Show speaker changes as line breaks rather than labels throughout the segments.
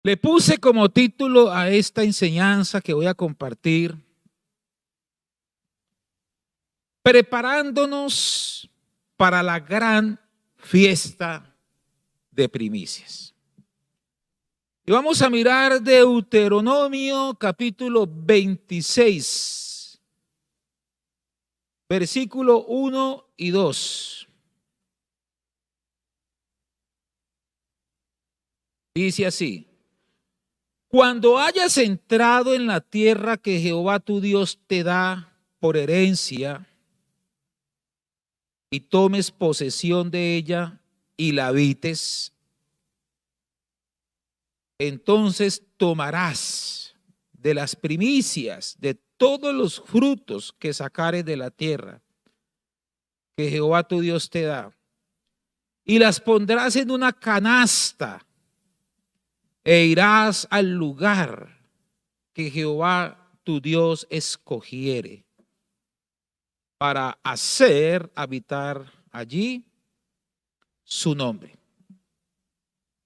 Le puse como título a esta enseñanza que voy a compartir: preparándonos para la gran fiesta de primicias. Y vamos a mirar Deuteronomio capítulo 26, versículo 1 y 2. Dice así: cuando hayas entrado en la tierra que Jehová tu Dios te da por herencia, y tomes posesión de ella y la habites, entonces tomarás de las primicias de todos los frutos que sacares de la tierra que Jehová tu Dios te da, y las pondrás en una canasta, e irás al lugar que Jehová tu Dios escogiere para hacer habitar allí su nombre.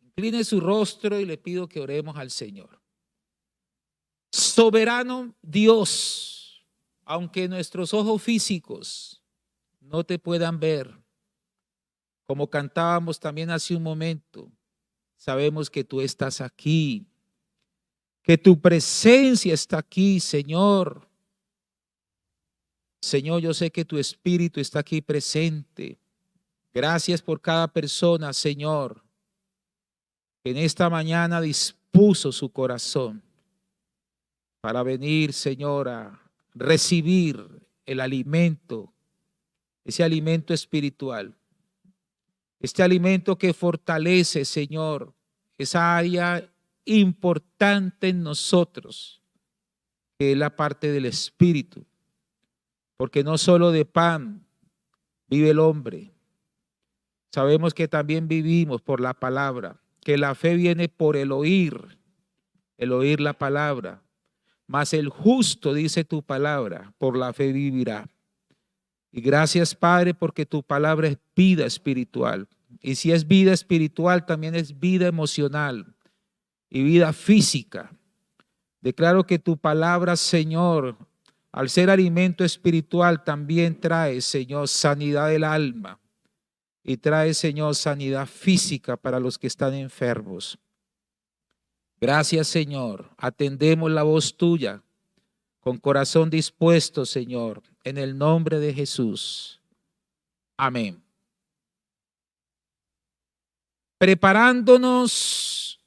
Incline su rostro y le pido que oremos al Señor. Soberano Dios, aunque nuestros ojos físicos no te puedan ver, como cantábamos también hace un momento, sabemos que tú estás aquí, que tu presencia está aquí, Señor. Señor, yo sé que tu Espíritu está aquí presente. Gracias por cada persona, Señor, que en esta mañana dispuso su corazón para venir, Señor, a recibir el alimento, ese alimento espiritual, este alimento que fortalece, Señor, esa área importante en nosotros, que es la parte del Espíritu, porque no solo de pan vive el hombre. Sabemos que también vivimos por la palabra, que la fe viene por el oír la palabra. Mas el justo, dice tu palabra, por la fe vivirá. Y gracias, Padre, porque tu palabra es vida espiritual. Y si es vida espiritual, también es vida emocional y vida física. Declaro que tu palabra, Señor, al ser alimento espiritual, también trae, Señor, sanidad del alma. Y trae, Señor, sanidad física para los que están enfermos. Gracias, Señor. Atendemos la voz tuya con corazón dispuesto, Señor, en el nombre de Jesús. Amén. Preparándonos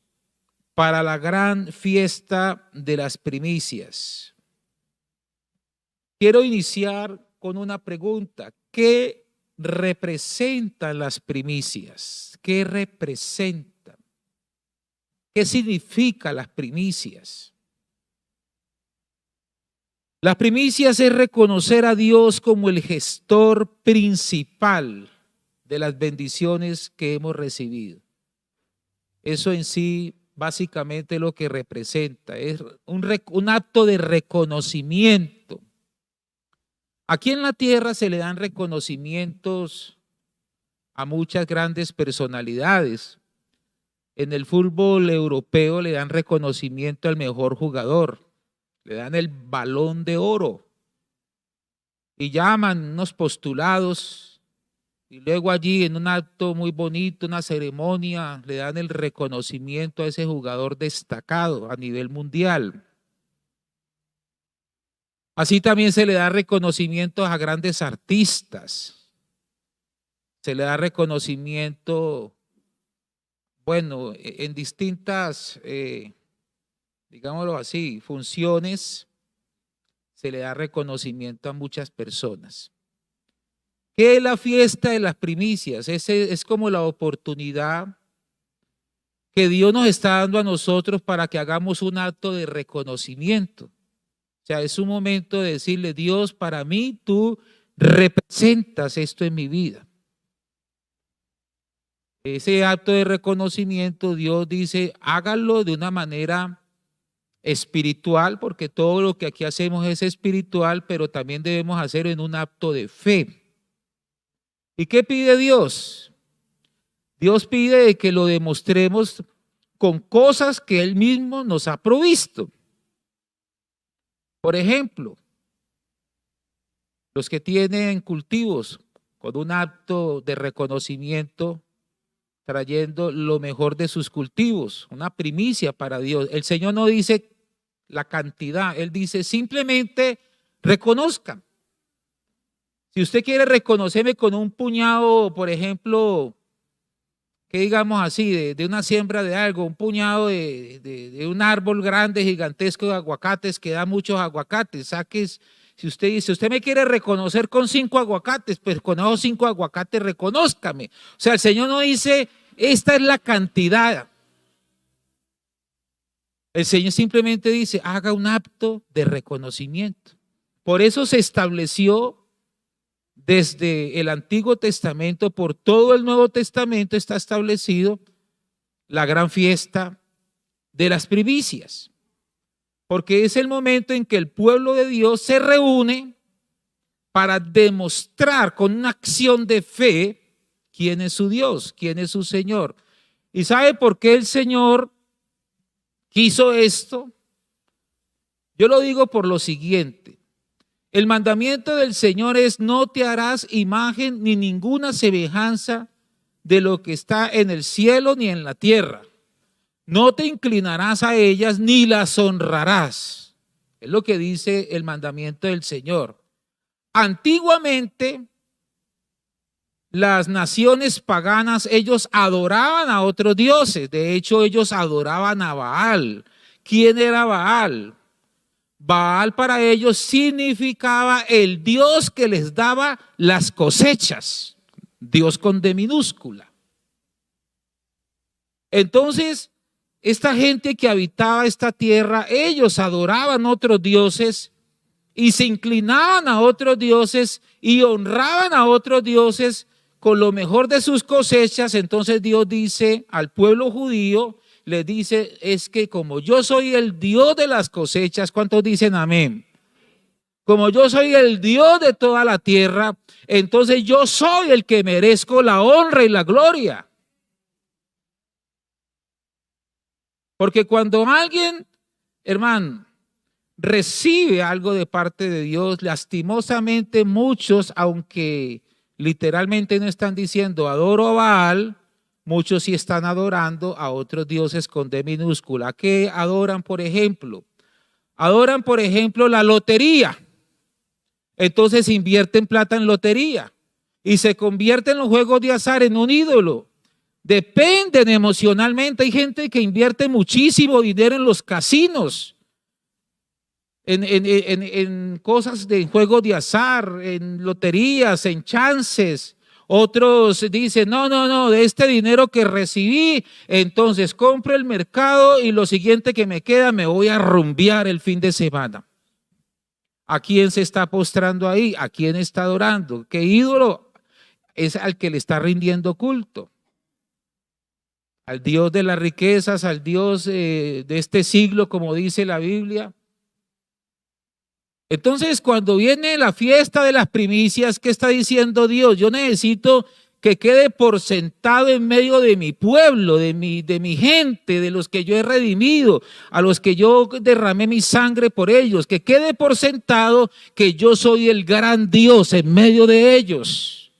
para la gran fiesta de las primicias. Quiero iniciar con una pregunta. ¿Qué representan las primicias? ¿Qué representan? ¿Qué significa las primicias? Las primicias es reconocer a Dios como el gestor principal de las bendiciones que hemos recibido. Eso en sí básicamente lo que representa es un acto de reconocimiento. Aquí en la tierra se le dan reconocimientos a muchas grandes personalidades. En el fútbol europeo le dan reconocimiento al mejor jugador, le dan el Balón de Oro y llaman unos postulados y luego allí en un acto muy bonito, una ceremonia, le dan el reconocimiento a ese jugador destacado a nivel mundial. Así también se le da reconocimiento a grandes artistas, se le da reconocimiento, bueno, en distintas, digámoslo así, funciones, se le da reconocimiento a muchas personas. ¿Qué es la fiesta de las primicias? Es como la oportunidad que Dios nos está dando a nosotros para que hagamos un acto de reconocimiento. O sea, es un momento de decirle: Dios, para mí tú representas esto en mi vida. Ese acto de reconocimiento, Dios dice, háganlo de una manera espiritual, porque todo lo que aquí hacemos es espiritual, pero también debemos hacerlo en un acto de fe. ¿Y qué pide Dios? Dios pide que lo demostremos con cosas que Él mismo nos ha provisto. Por ejemplo, los que tienen cultivos con un acto de reconocimiento, trayendo lo mejor de sus cultivos, una primicia para Dios. El Señor no dice la cantidad, Él dice simplemente reconozcan. Si usted quiere reconocerme con un puñado, por ejemplo, que digamos así, de una siembra de algo, un puñado de un árbol grande, gigantesco de aguacates que da muchos aguacates, saques. Si usted dice, usted me quiere reconocer con 5 aguacates, pues con esos 5 aguacates reconózcame. O sea, el Señor no dice, esta es la cantidad. El Señor simplemente dice, haga un acto de reconocimiento. Por eso se estableció desde el Antiguo Testamento, por todo el Nuevo Testamento está establecido la gran fiesta de las primicias. Porque es el momento en que el pueblo de Dios se reúne para demostrar con una acción de fe quién es su Dios, quién es su Señor. ¿Y sabe por qué el Señor quiso esto? Yo lo digo por lo siguiente. El mandamiento del Señor es: no te harás imagen ni ninguna semejanza de lo que está en el cielo ni en la tierra. No te inclinarás a ellas ni las honrarás. Es lo que dice el mandamiento del Señor. Antiguamente, las naciones paganas, ellos adoraban a otros dioses. De hecho, ellos adoraban a Baal. ¿Quién era Baal? Baal para ellos significaba el Dios que les daba las cosechas. Dios con D minúscula. Entonces, esta gente que habitaba esta tierra, ellos adoraban otros dioses y se inclinaban a otros dioses y honraban a otros dioses con lo mejor de sus cosechas. Entonces Dios dice al pueblo judío, le dice, es que como yo soy el Dios de las cosechas, ¿cuántos dicen amén? Como yo soy el Dios de toda la tierra, entonces yo soy el que merezco la honra y la gloria. Porque cuando alguien, hermano, recibe algo de parte de Dios, lastimosamente muchos, aunque literalmente no están diciendo adoro a Baal, muchos sí están adorando a otros dioses con D minúscula. ¿Qué adoran, por ejemplo? Adoran, por ejemplo, la lotería. Entonces invierten plata en lotería y se convierten los juegos de azar en un ídolo. Dependen emocionalmente. Hay gente que invierte muchísimo dinero en los casinos, en cosas de juegos de azar, en loterías, en chances. Otros dicen, no, de este dinero que recibí, entonces compro el mercado y lo siguiente que me queda me voy a rumbear el fin de semana. ¿A quién se está postrando ahí? ¿A quién está adorando? ¿Qué ídolo? Es al que le está rindiendo culto. Al Dios de las riquezas, al Dios de este siglo, como dice la Biblia. Entonces, cuando viene la fiesta de las primicias, ¿qué está diciendo Dios? Yo necesito que quede por sentado en medio de mi pueblo, de mi gente, de los que yo he redimido, a los que yo derramé mi sangre por ellos, que quede por sentado que yo soy el gran Dios en medio de ellos.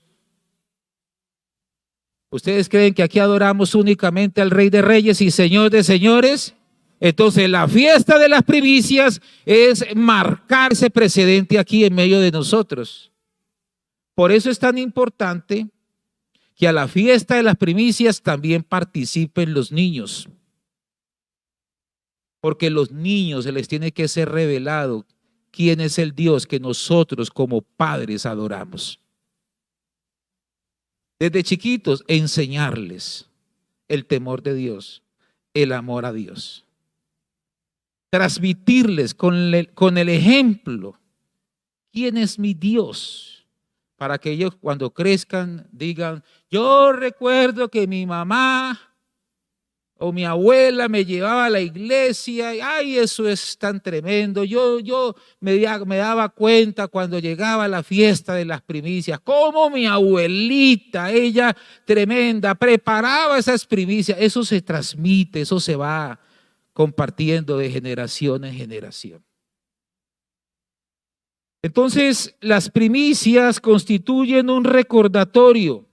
¿Ustedes creen que aquí adoramos únicamente al Rey de Reyes y Señor de Señores? Entonces la fiesta de las primicias es marcar ese precedente aquí en medio de nosotros. Por eso es tan importante que a la fiesta de las primicias también participen los niños. Porque los niños se les tiene que ser revelado quién es el Dios que nosotros como padres adoramos. Desde chiquitos, enseñarles el temor de Dios, el amor a Dios. Transmitirles con el ejemplo quién es mi Dios, para que ellos cuando crezcan digan, yo recuerdo que mi mamá o mi abuela me llevaba a la iglesia, y ay, eso es tan tremendo. Yo me daba cuenta cuando llegaba la fiesta de las primicias, cómo mi abuelita, ella tremenda, preparaba esas primicias. Eso se transmite, eso se va compartiendo de generación en generación. Entonces, las primicias constituyen un recordatorio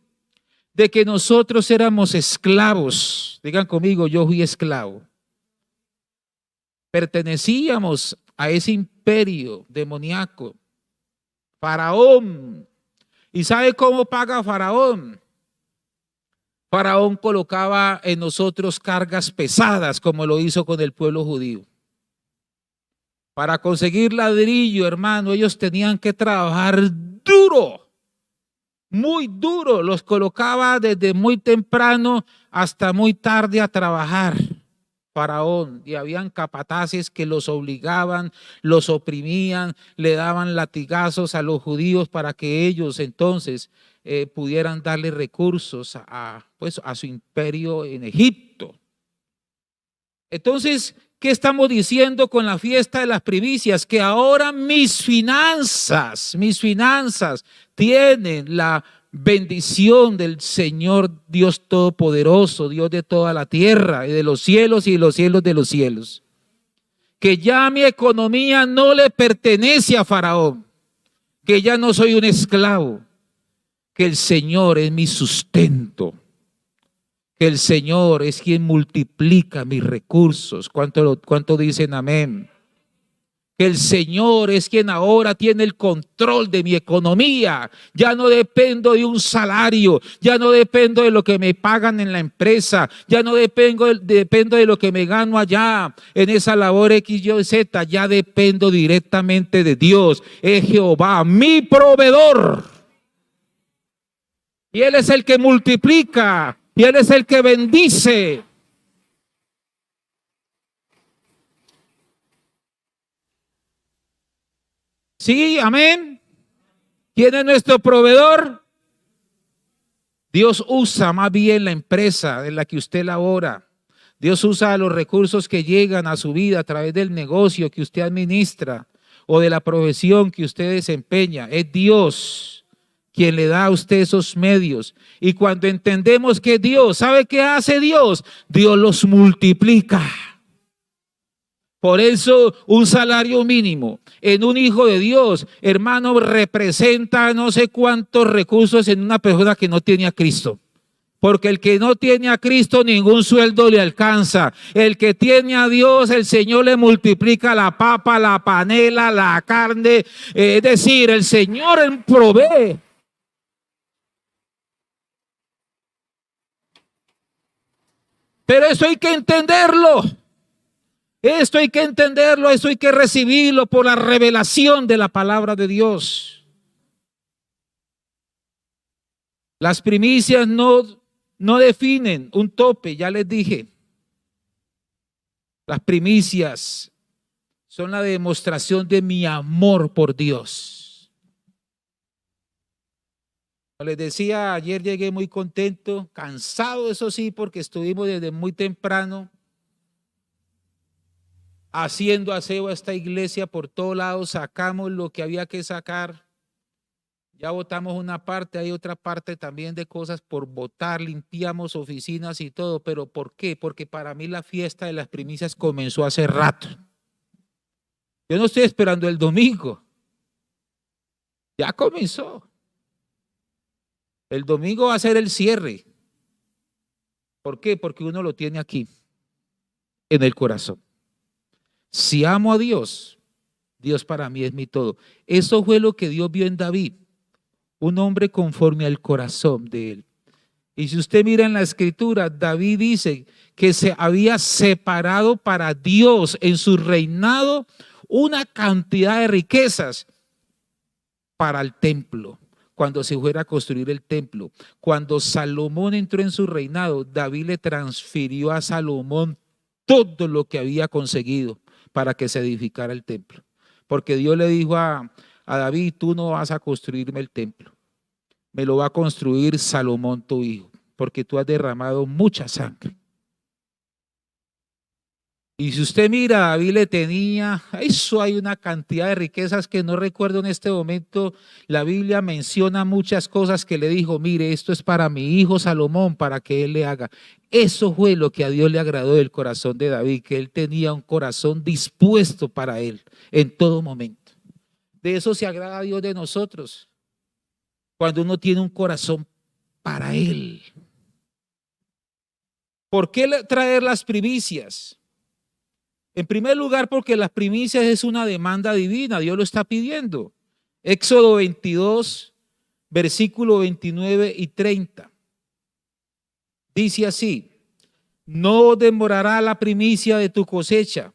de que nosotros éramos esclavos. Digan conmigo, yo fui esclavo. Pertenecíamos a ese imperio demoníaco, Faraón. ¿Y sabe cómo paga Faraón? Faraón colocaba en nosotros cargas pesadas, como lo hizo con el pueblo judío. Para conseguir ladrillo, hermano, ellos tenían que trabajar duro. Muy duro, los colocaba desde muy temprano hasta muy tarde a trabajar, Faraón, y habían capataces que los obligaban, los oprimían, le daban latigazos a los judíos para que ellos entonces pudieran darle recursos a su imperio en Egipto. Entonces, ¿qué estamos diciendo con la fiesta de las primicias? Que ahora mis finanzas tienen la bendición del Señor Dios Todopoderoso, Dios de toda la tierra y de los cielos y de los cielos de los cielos. Que ya mi economía no le pertenece a Faraón, que ya no soy un esclavo, que el Señor es mi sustento, que el Señor es quien multiplica mis recursos. ¿Cuánto dicen amén? Que el Señor es quien ahora tiene el control de mi economía. Ya no dependo de un salario, ya no dependo de lo que me pagan en la empresa, ya no dependo de lo que me gano allá en esa labor X, Y, Z, ya dependo directamente de Dios. Es Jehová, mi proveedor. Y Él es el que multiplica, y Él es el que bendice. Sí, amén. ¿Quién es nuestro proveedor? Dios usa más bien la empresa en la que usted labora. Dios usa los recursos que llegan a su vida a través del negocio que usted administra o de la profesión que usted desempeña. Es Dios quien le da a usted esos medios. Y cuando entendemos que Dios, ¿sabe qué hace Dios? Dios los multiplica. Por eso un salario mínimo en un hijo de Dios, hermano, representa no sé cuántos recursos en una persona que no tiene a Cristo. Porque el que no tiene a Cristo, ningún sueldo le alcanza. El que tiene a Dios, el Señor le multiplica la papa, la panela, la carne. Es decir, el Señor provee. Pero eso hay que entenderlo. Esto hay que entenderlo, esto hay que recibirlo por la revelación de la palabra de Dios. Las primicias no definen un tope, ya les dije. Las primicias son la demostración de mi amor por Dios. Como les decía, ayer llegué muy contento, cansado, eso sí, porque estuvimos desde muy temprano haciendo aseo a esta iglesia por todos lados, sacamos lo que había que sacar. Ya botamos una parte, hay otra parte también de cosas por botar, limpiamos oficinas y todo, pero ¿por qué? Porque para mí la fiesta de las primicias comenzó hace rato. Yo no estoy esperando el domingo, ya comenzó. El domingo va a ser el cierre. ¿Por qué? Porque uno lo tiene aquí, en el corazón. Si amo a Dios, Dios para mí es mi todo. Eso fue lo que Dios vio en David, un hombre conforme al corazón de él. Y si usted mira en la escritura, David dice que se había separado para Dios en su reinado una cantidad de riquezas para el templo. Cuando se fuera a construir el templo, cuando Salomón entró en su reinado, David le transfirió a Salomón todo lo que había conseguido para que se edificara el templo. Porque Dios le dijo a David, tú no vas a construirme el templo, me lo va a construir Salomón tu hijo, porque tú has derramado mucha sangre. Y si usted mira, David le tenía, eso hay una cantidad de riquezas que no recuerdo en este momento. La Biblia menciona muchas cosas que le dijo, mire, esto es para mi hijo Salomón, para que él le haga. Eso fue lo que a Dios le agradó del corazón de David, que él tenía un corazón dispuesto para él en todo momento. De eso se agrada a Dios de nosotros, cuando uno tiene un corazón para él. ¿Por qué traer las primicias? En primer lugar, porque las primicias es una demanda divina, Dios lo está pidiendo. Éxodo 22, versículo 29 y 30. Dice así, no demorará la primicia de tu cosecha,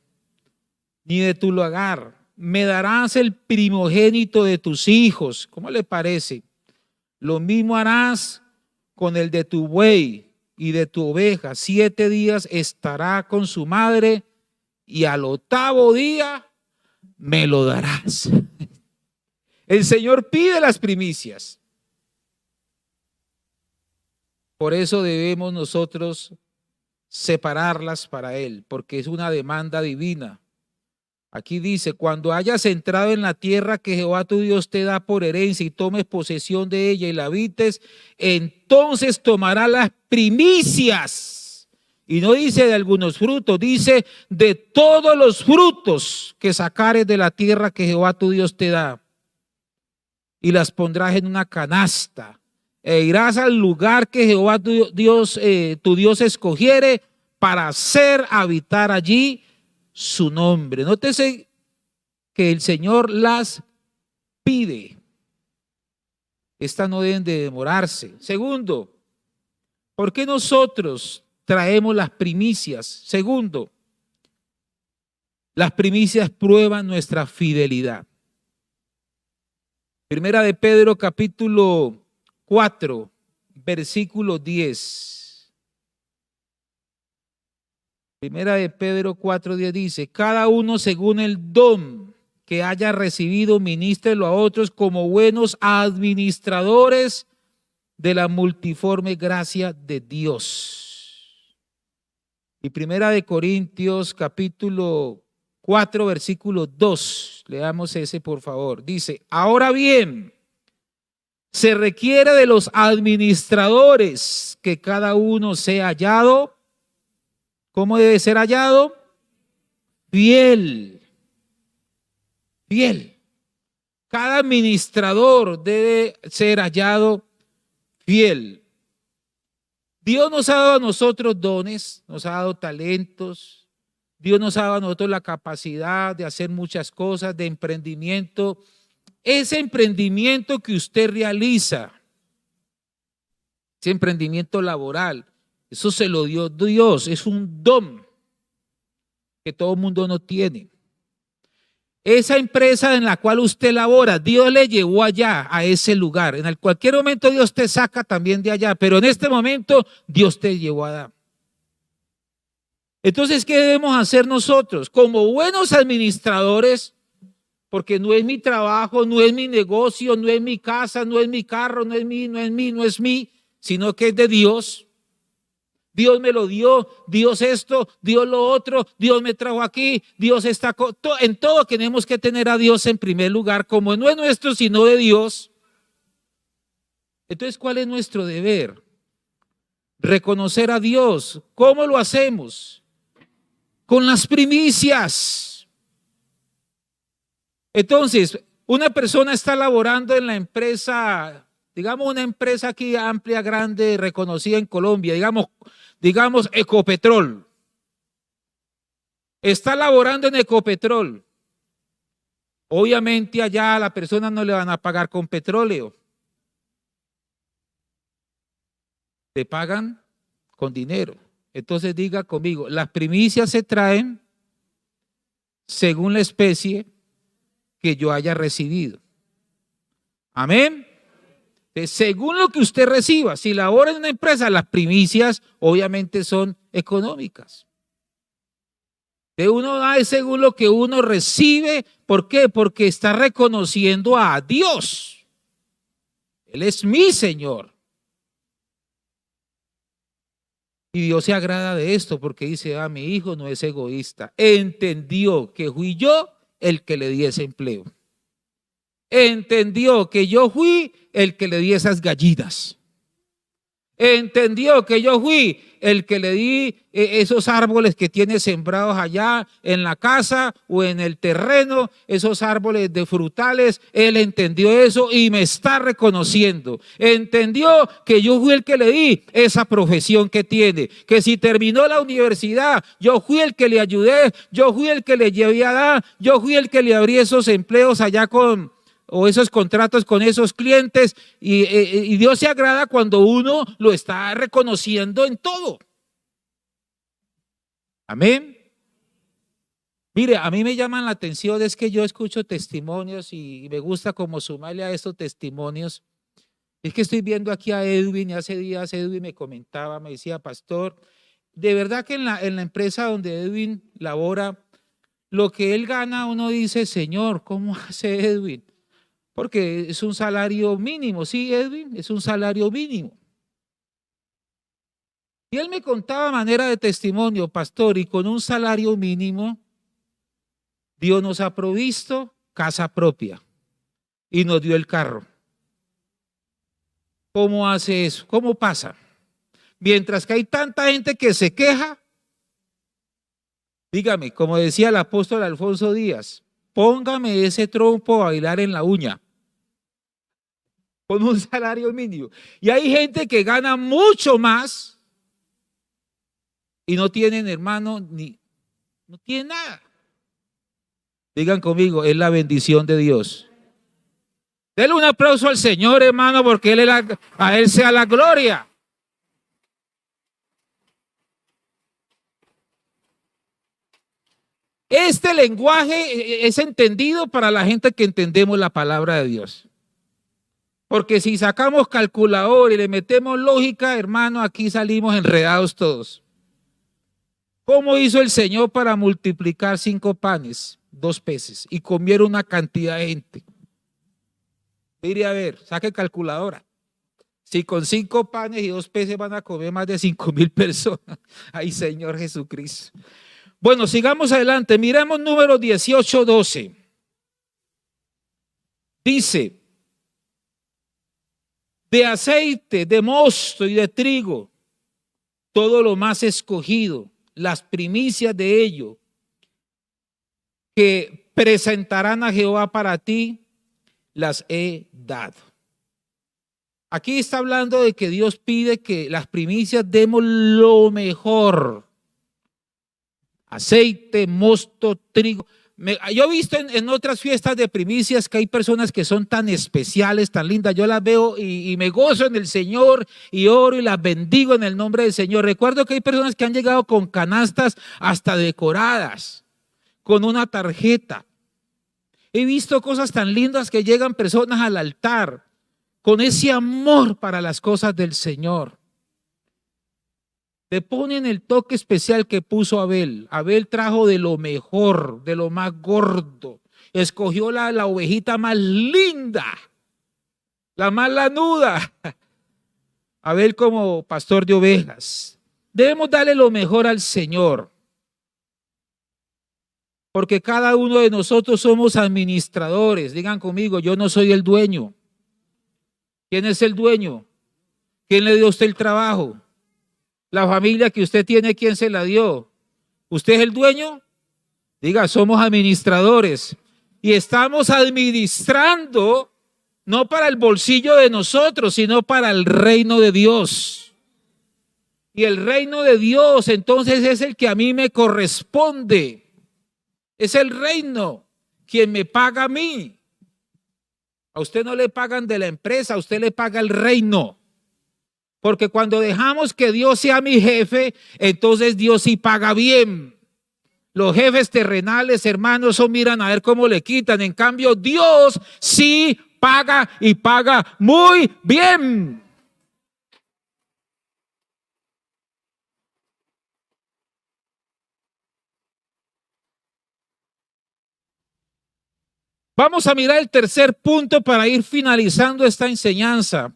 ni de tu lagar. Me darás el primogénito de tus hijos. ¿Cómo le parece? Lo mismo harás con el de tu buey y de tu oveja. 7 días estará con su madre y al 8º día me lo darás. El Señor pide las primicias. Por eso debemos nosotros separarlas para Él, porque es una demanda divina. Aquí dice, cuando hayas entrado en la tierra que Jehová tu Dios te da por herencia y tomes posesión de ella y la habites, entonces tomarás las primicias. Y no dice de algunos frutos, dice de todos los frutos que sacares de la tierra que Jehová tu Dios te da. Y las pondrás en una canasta. E irás al lugar que Jehová tu Dios escogiere para hacer habitar allí su nombre. Nótese que el Señor las pide. Estas no deben de demorarse. Segundo, ¿por qué nosotros traemos las primicias? Segundo, las primicias prueban nuestra fidelidad. Primera de Pedro capítulo 4, versículo 10. Primera de Pedro 4:10 dice, cada uno según el don que haya recibido, ministrelo a otros como buenos administradores de la multiforme gracia de Dios. Y Primera de Corintios capítulo 4, versículo 2, leamos ese por favor. Dice, ahora bien, se requiere de los administradores que cada uno sea hallado. ¿Cómo debe ser hallado? Fiel. Fiel. Cada administrador debe ser hallado fiel. Dios nos ha dado a nosotros dones, nos ha dado talentos. Dios nos ha dado a nosotros la capacidad de hacer muchas cosas, de emprendimiento. Ese emprendimiento que usted realiza, ese emprendimiento laboral, eso se lo dio Dios, es un don que todo el mundo no tiene. Esa empresa en la cual usted labora, Dios le llevó allá, a ese lugar. En cualquier momento Dios te saca también de allá, pero en este momento Dios te llevó allá. Entonces, ¿qué debemos hacer nosotros? Como buenos administradores, porque no es mi trabajo, no es mi negocio, no es mi casa, no es mi carro, no es mí, sino que es de Dios. Dios me lo dio, Dios esto, Dios lo otro, Dios me trajo aquí, Dios está en todo. Tenemos que tener a Dios en primer lugar, como no es nuestro sino de Dios. Entonces, ¿cuál es nuestro deber? Reconocer a Dios. ¿Cómo lo hacemos? Con las primicias. Entonces, una persona está laborando en la empresa, digamos una empresa aquí amplia, grande, reconocida en Colombia, digamos Ecopetrol. Está laborando en Ecopetrol. Obviamente allá a la persona no le van a pagar con petróleo. Le pagan con dinero. Entonces diga conmigo, las primicias se traen según la especie que yo haya recibido. Amén. Según lo que usted reciba, si labora en una empresa, las primicias obviamente son económicas. De uno da según lo que uno recibe. ¿Por qué? Porque está reconociendo a Dios. Él es mi Señor. Y Dios se agrada de esto porque dice, mi hijo no es egoísta. Entendió que fui yo el que le di ese empleo. Entendió que yo fui el que le di esas gallinas. Entendió que yo fui el que le di esos árboles que tiene sembrados allá en la casa o en el terreno, esos árboles de frutales. Él entendió eso y me está reconociendo. Entendió que yo fui el que le di esa profesión que tiene, que si terminó la universidad, yo fui el que le ayudé, yo fui el que le llevé a dar, yo fui el que le abrí esos empleos allá o esos contratos con esos clientes, y Dios se agrada cuando uno lo está reconociendo en todo. Amén. Mire, a mí me llaman la atención, es que yo escucho testimonios y me gusta como sumarle a estos testimonios. Es que estoy viendo aquí a Edwin y hace días Edwin me comentaba, me decía, pastor, de verdad que en la empresa donde Edwin labora, lo que él gana, uno dice, Señor, ¿cómo hace Edwin? Porque es un salario mínimo, ¿sí, Edwin? Es un salario mínimo. Y él me contaba a manera de testimonio, pastor, y con un salario mínimo, Dios nos ha provisto casa propia y nos dio el carro. ¿Cómo hace eso? ¿Cómo pasa? Mientras que hay tanta gente que se queja, dígame, como decía el apóstol Alfonso Díaz, póngame ese trompo a bailar en la uña. Con un salario mínimo. Y hay gente que gana mucho más y no tienen, hermano, no tienen nada. Digan conmigo, es la bendición de Dios. Denle un aplauso al Señor, hermano, porque a Él sea la gloria. Este lenguaje es entendido para la gente que entendemos la palabra de Dios. Porque si sacamos calculador y le metemos lógica, hermano, aquí salimos enredados todos. ¿Cómo hizo el Señor para multiplicar 5 panes, 2 peces y comieron una cantidad de gente? Mire a ver, saque calculadora. Si con 5 panes y 2 peces van a comer más de 5,000 personas. Ay, Señor Jesucristo. Bueno, sigamos adelante. Miremos número 18:12. Dice, de aceite, de mosto y de trigo, todo lo más escogido, las primicias de ello, que presentarán a Jehová para ti, las he dado. Aquí está hablando de que Dios pide que las primicias demos lo mejor. Aceite, mosto, trigo. Yo he visto en otras fiestas de primicias que hay personas que son tan especiales, tan lindas. Yo las veo y me gozo en el Señor y oro y las bendigo en el nombre del Señor. Recuerdo que hay personas que han llegado con canastas hasta decoradas, con una tarjeta. He visto cosas tan lindas que llegan personas al altar con ese amor para las cosas del Señor. Le ponen el toque especial que puso Abel. Abel trajo de lo mejor, de lo más gordo. Escogió la ovejita más linda, la más lanuda. Abel como pastor de ovejas. Debemos darle lo mejor al Señor. Porque cada uno de nosotros somos administradores. Digan conmigo, yo no soy el dueño. ¿Quién es el dueño? ¿Quién le dio a usted el trabajo? La familia que usted tiene, ¿quién se la dio? ¿Usted es el dueño? Diga, somos administradores y estamos administrando no para el bolsillo de nosotros, sino para el reino de Dios. Y el reino de Dios entonces es el que a mí me corresponde. Es el reino quien me paga a mí. A usted no le pagan de la empresa, a usted le paga el reino. Porque cuando dejamos que Dios sea mi jefe, entonces Dios sí paga bien. Los jefes terrenales, hermanos, miran a ver cómo le quitan. En cambio, Dios sí paga y paga muy bien. Vamos a mirar el tercer punto para ir finalizando esta enseñanza.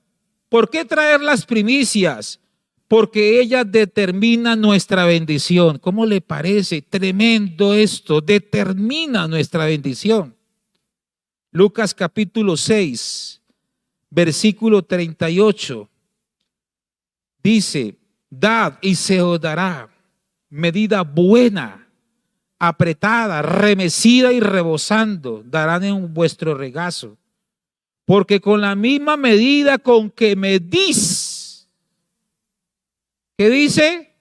¿Por qué traer las primicias? porque ella determina nuestra bendición. ¿Cómo le parece? Tremendo esto, determina nuestra bendición. Lucas capítulo 6, versículo 38, dice, dad y se os dará, medida buena, apretada, remecida y rebosando, darán en vuestro regazo. Porque con la misma medida con que medís, ¿qué dice?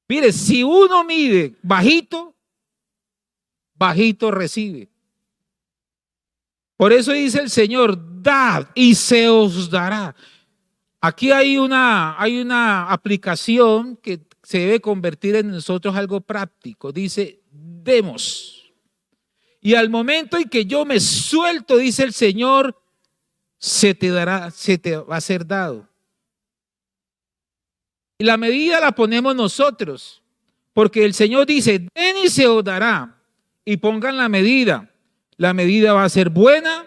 Mire, si uno mide bajito, bajito recibe. Por eso dice el Señor, dad y se os dará. Aquí hay una aplicación que se debe convertir en nosotros algo práctico. Dice, demos. Y al momento en que yo me suelto, dice el Señor, se te dará, se te va a ser dado. Y la medida la ponemos nosotros, porque el Señor dice, den y se os dará. Y pongan la medida. La medida va a ser buena,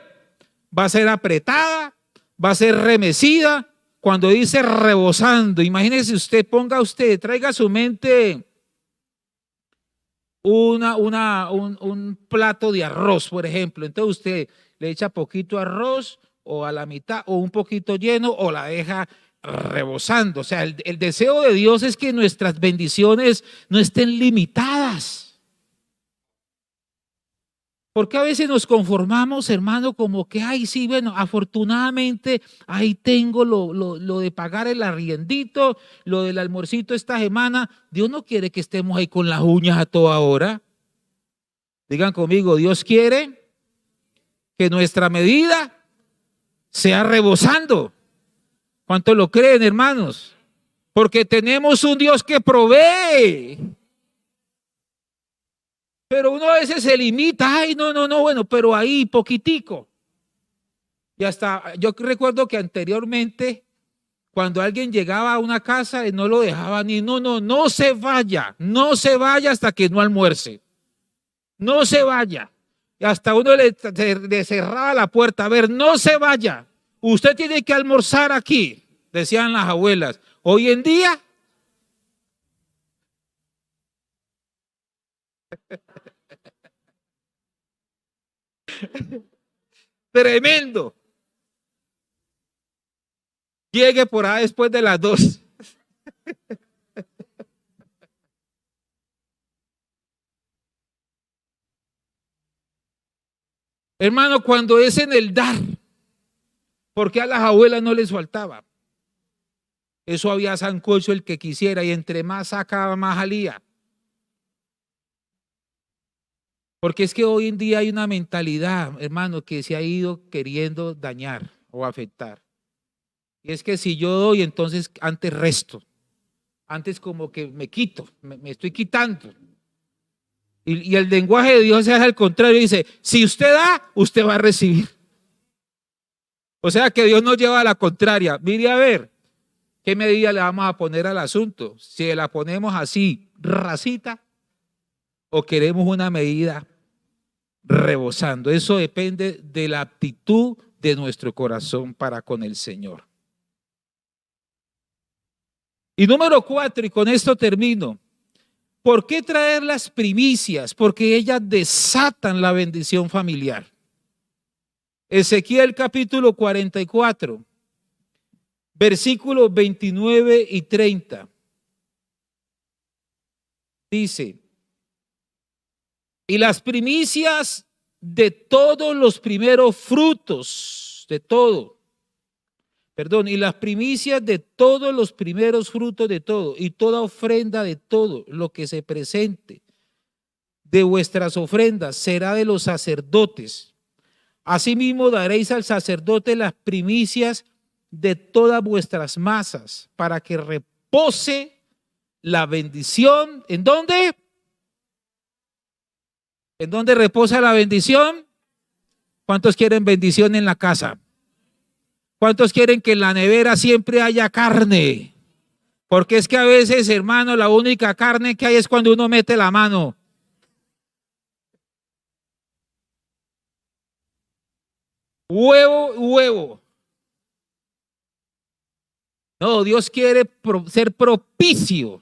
va a ser apretada, va a ser remecida. Cuando dice rebosando, imagínese usted, traiga a su mente un plato de arroz, por ejemplo. Entonces usted le echa poquito arroz o a la mitad o un poquito lleno o la deja rebosando. O sea, el deseo de Dios es que nuestras bendiciones no estén limitadas. Porque a veces nos conformamos, hermano, como que, ay, sí, bueno, afortunadamente ahí tengo lo de pagar el arriendito, lo del almuercito esta semana. Dios no quiere que estemos ahí con las uñas a toda hora. Digan conmigo, Dios quiere que nuestra medida sea rebosando. ¿Cuántos lo creen, hermanos? Porque tenemos un Dios que provee. Pero uno a veces se limita, ay, no, bueno, pero ahí poquitico. Y hasta, yo recuerdo que anteriormente, cuando alguien llegaba a una casa, no lo dejaba ni, no se vaya hasta que no almuerce. No se vaya. Y hasta uno le cerraba la puerta, a ver, no se vaya. Usted tiene que almorzar aquí, decían las abuelas. Hoy en día, tremendo. Llegue por ahí después de las 2. Hermano, cuando es en el dar, porque a las abuelas no les faltaba. Eso había sancocho el que quisiera y entre más sacaba, más salía. Porque es que hoy en día hay una mentalidad, hermano, que se ha ido queriendo dañar o afectar. Y es que si yo doy, entonces antes resto. Antes como que me quito, me estoy quitando. Y el lenguaje de Dios es al contrario, dice, si usted da, usted va a recibir. O sea que Dios nos lleva a la contraria. Mire a ver, ¿qué medida le vamos a poner al asunto? Si la ponemos así, racita, o queremos una medida rebosando. Eso depende de la actitud de nuestro corazón para con el Señor. Y número 4, y con esto termino. ¿Por qué traer las primicias? Porque ellas desatan la bendición familiar. Ezequiel capítulo 44, versículos 29 y 30. Dice, y las primicias de todos los primeros frutos, y las primicias de todos los primeros frutos de todo, y toda ofrenda de todo lo que se presente de vuestras ofrendas será de los sacerdotes. Asimismo daréis al sacerdote las primicias de todas vuestras masas, para que repose la bendición. ¿En dónde? ¿En dónde reposa la bendición? ¿Cuántos quieren bendición en la casa? ¿Cuántos quieren que en la nevera siempre haya carne? Porque es que a veces, hermano, la única carne que hay es cuando uno mete la mano. Huevo. No, Dios quiere ser propicio.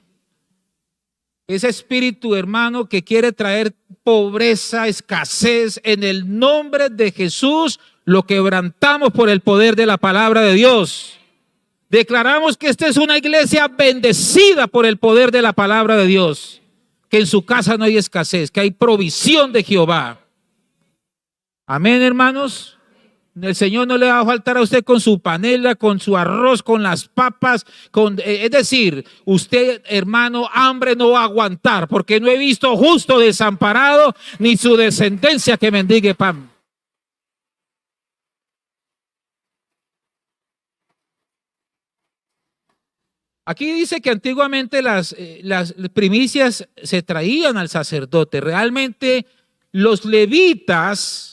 Ese espíritu, hermano, que quiere traer pobreza, escasez, en el nombre de Jesús, lo quebrantamos por el poder de la palabra de Dios. Declaramos que esta es una iglesia bendecida por el poder de la palabra de Dios. Que en su casa no hay escasez, que hay provisión de Jehová. Amén, hermanos. El Señor no le va a faltar a usted con su panela, con su arroz, con las papas, es decir, usted, hermano, hambre no va a aguantar, porque no he visto justo desamparado, ni su descendencia que mendigue pan. Aquí dice que antiguamente las primicias se traían al sacerdote. Realmente los levitas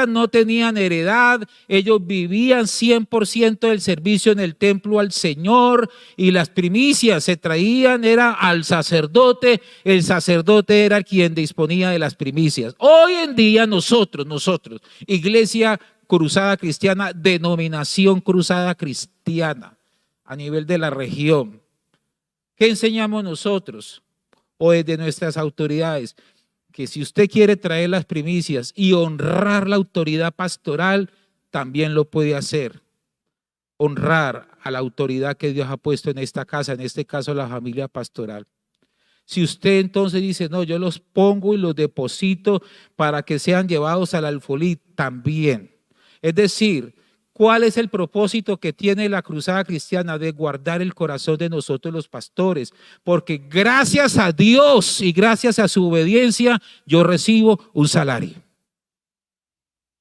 no tenían heredad, ellos vivían 100% del servicio en el templo al Señor, y las primicias se traían, era al sacerdote, el sacerdote era quien disponía de las primicias. Hoy en día nosotros, Iglesia Cruzada Cristiana, denominación Cruzada Cristiana, a nivel de la región, ¿qué enseñamos nosotros o desde nuestras autoridades? Que si usted quiere traer las primicias y honrar la autoridad pastoral, también lo puede hacer. Honrar a la autoridad que Dios ha puesto en esta casa, en este caso la familia pastoral. Si usted entonces dice, no, yo los pongo y los deposito para que sean llevados al alfolí, también. Es decir, ¿cuál es el propósito que tiene la Cruzada Cristiana? De guardar el corazón de nosotros los pastores, porque gracias a Dios y gracias a su obediencia yo recibo un salario.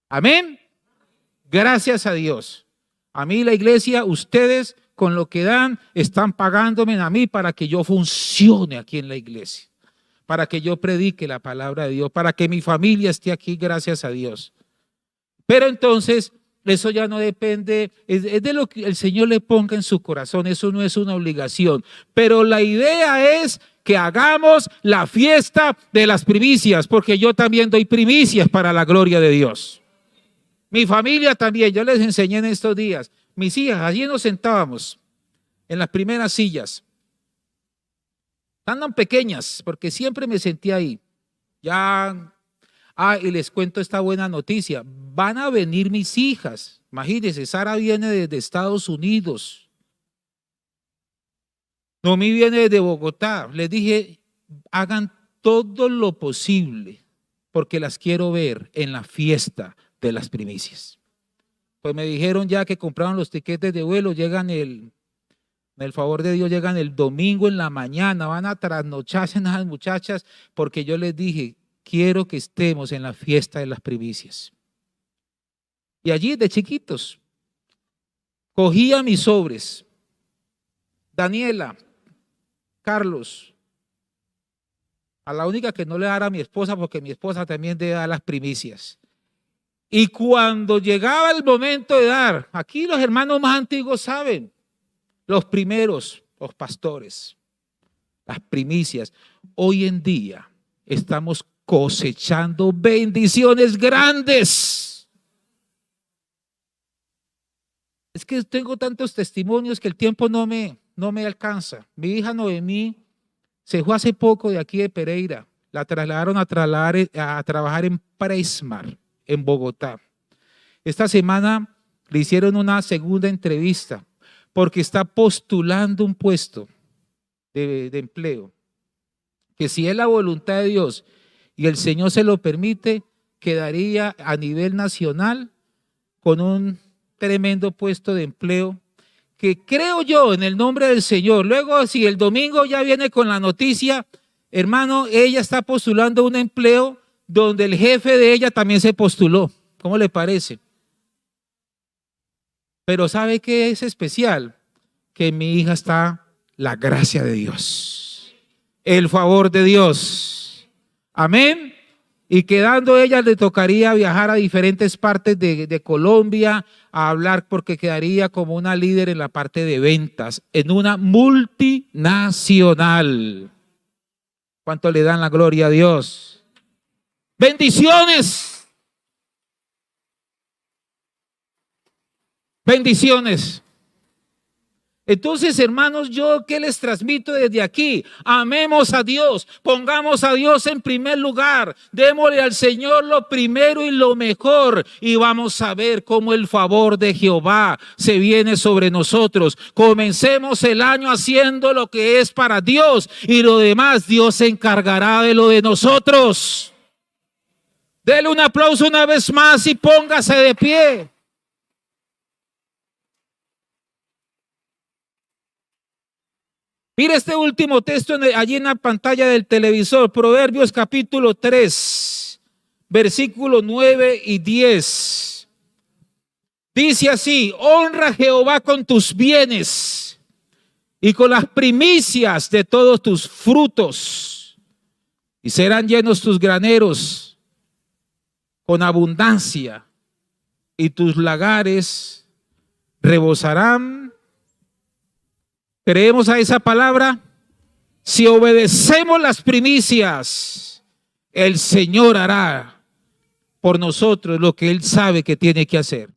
Amén. Gracias a Dios. A mí la iglesia, ustedes con lo que dan están pagándome a mí para que yo funcione aquí en la iglesia, para que yo predique la palabra de Dios, para que mi familia esté aquí, gracias a Dios. Pero entonces eso ya no depende, es de lo que el Señor le ponga en su corazón, eso no es una obligación. Pero la idea es que hagamos la fiesta de las primicias, porque yo también doy primicias para la gloria de Dios. Mi familia también, yo les enseñé en estos días, mis hijas, allí nos sentábamos en las primeras sillas, tan pequeñas, porque siempre me sentí ahí. Ya. Y les cuento esta buena noticia. Van a venir mis hijas. Imagínense, Sara viene desde Estados Unidos. Noemí viene desde Bogotá. Les dije, hagan todo lo posible porque las quiero ver en la fiesta de las primicias. Pues me dijeron ya que compraron los tiquetes de vuelo, llegan en el favor de Dios, llegan el domingo en la mañana, van a trasnocharse las muchachas, porque yo les dije, quiero que estemos en la fiesta de las primicias. Y allí de chiquitos, cogía mis sobres. Daniela, Carlos, a la única que no le dara a mi esposa, porque mi esposa también debe dar las primicias. Y cuando llegaba el momento de dar, aquí los hermanos más antiguos saben, los primeros, los pastores, las primicias. Hoy en día estamos cosechando bendiciones grandes. Es que tengo tantos testimonios que el tiempo no me alcanza. Mi hija Noemí se fue hace poco de aquí de Pereira. La trasladaron a trabajar en Presmar, en Bogotá. Esta semana le hicieron una segunda entrevista porque está postulando un puesto de empleo, que si es la voluntad de Dios y el Señor se lo permite, quedaría a nivel nacional con un tremendo puesto de empleo, que creo yo en el nombre del Señor. Luego, si el domingo ya viene con la noticia, hermano, ella está postulando un empleo donde el jefe de ella también se postuló. ¿Cómo le parece? Pero ¿sabe qué es especial? Que en mi hija está la gracia de Dios, el favor de Dios. Amén. Y quedando ella, le tocaría viajar a diferentes partes de Colombia a hablar, porque quedaría como una líder en la parte de ventas en una multinacional. ¿Cuánto le dan la gloria a Dios? Bendiciones. Bendiciones. Entonces, hermanos, yo ¿qué les transmito desde aquí? Amemos a Dios, pongamos a Dios en primer lugar, démosle al Señor lo primero y lo mejor, y vamos a ver cómo el favor de Jehová se viene sobre nosotros. Comencemos el año haciendo lo que es para Dios, y lo demás Dios se encargará de lo de nosotros. Dele un aplauso una vez más y póngase de pie. Mira este último texto allí en la pantalla del televisor, Proverbios capítulo 3, versículos 9 y 10. Dice así: honra a Jehová con tus bienes y con las primicias de todos tus frutos, y serán llenos tus graneros con abundancia, y tus lagares rebosarán. ¿Creemos a esa palabra? Si obedecemos las primicias, el Señor hará por nosotros lo que Él sabe que tiene que hacer.